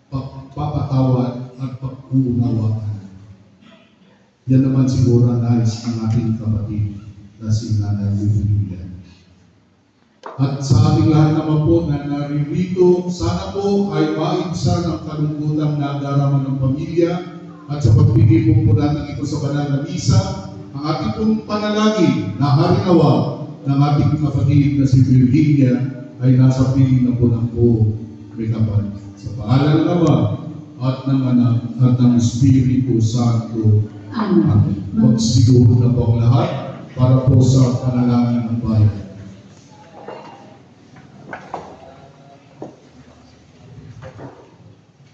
pagpapatawad at pag-uunawaan. Yan naman siguro ang nais ng ating kapatid na si Nanay Vivian. At sa ating lahat naman po na naririto, sana po ay maibsan ang kalungkutang nadarama ng pamilya at sa pagbigay po natin ito sa banal na misa, ang ating pong panalangin na harinawa ng ating kapatid na si Virginia ay nasa piling na po ng po may kapal. Sa pangalan ng Ama at ng Anak at ng Espiritu Santo. Amen. Magsiguro na po ang lahat para po sa panalangin ng bayan.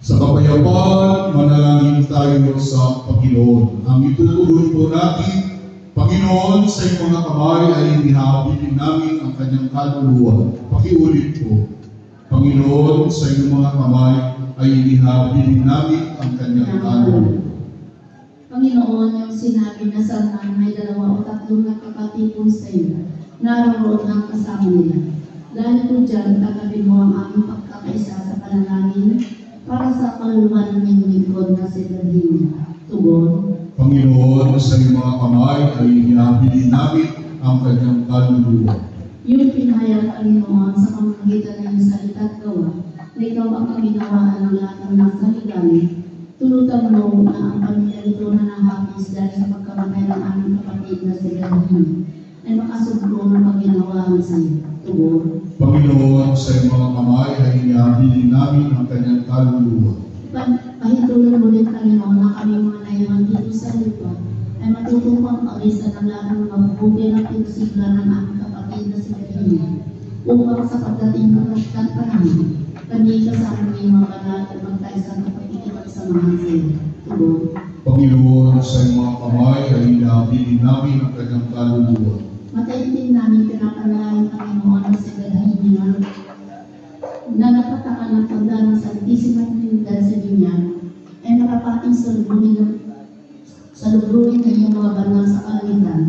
Sa kapayapaan, manalangin tayo sa Panginoon. Ang itutuloy po natin, Panginoon, sa iyong mga kamay ay inihabilin namin ang kanyang kaluluwa. Pakiulit po. Panginoon, sa iyong mga kamay ay inihabilin namin ang kanyang kaluluwa. Panginoon, yung sinabi na saan may 2 o 3 nakakatipon sa iyo, naroon ang kasama nila. Dahil po dyan, tagabin mo ang aming pagkakaisa sa panalangin para sa kaluluwa ng iyong lingkod na si Virginia. Tugon. Panginoon, sa iyong mga kamay ay inihabilin namin ang kanyang kaluluwa. Yung pinahayag, Panginoon, sa pamamagitan ng iyong salita at gawa, na ikaw ang kaginawaan ng lahat ng nasa ligali. Tulutan mo na ang pamilya nito na nahapis dahil sa pagkamatay ng aming kapatid na si Virginia ay makasugpo ng pagginawaan sa iyo. Tugon. Panginoon, sa iyong mga kamay ay inihabilin namin ang kanyang kaluluwa. Pahitulan mo rin, Panginoon, na kami mga nayaman dito sa lupa ay matutupang pag-isa ng lahat ng mabubuti ng pinsigla ng aming kapatid na si Virginia upang sa pagdating ng panahon kami kasama ng mga banal at magkaisa ng pakikipagsamahan sa iyo. Tugon. Panginoon, sa iyong mga kamay ay inihabilin namin ang kanyang kaluluwa. Mataintin namin pinapanalangin, Panginoon, na si Virginia na napatakan ng pagdaan ng Santisima Trinidad sa Dinya ay nakapating sa lubluin ng iyong mga banal sa kalangitan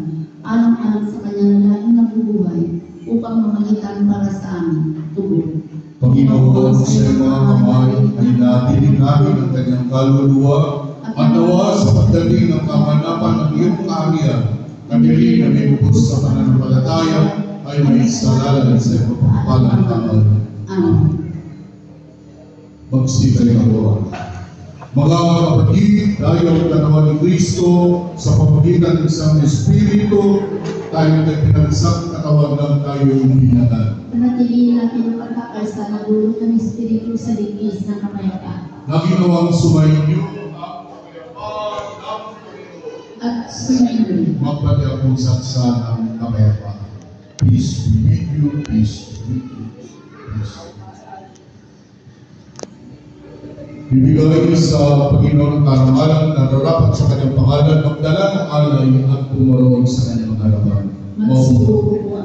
alang-alang sa kanyang laging nabubuhay upang mamagitan para sa amin. Tugon. Panginoon, sa iyong mga kamay ay inihabilin namin ang kanyang kaluluwa at nawa sa pagdating ng kamanapan ng iyong kaharian, kami na may bukod sa pananampalataya ay may salalan sa iyong pagpapalang tangal. Amen. Magsigalay ako. Mga kapatid, dahil ang katawan ni Kristo sa pamamagitan ng isang Espiritu, tayo ay pinagsang katawan lang tayo binatan. Panatilihin natin ang pagkakaisa na dulot ng Espiritu sa ligis ng kapayapaan. Na ginawang sumainyo ang kapayapaan ng Panginoon. At sumainyo. Magbati akong saksa ng kapayapaan. Peace be with you, peace be with you. Bibigay sa Panginoon ang karangalan na nararapat sa kanyang pangalan, magdala ng alay at pumaroon sa kanyang harapan. Magsibuko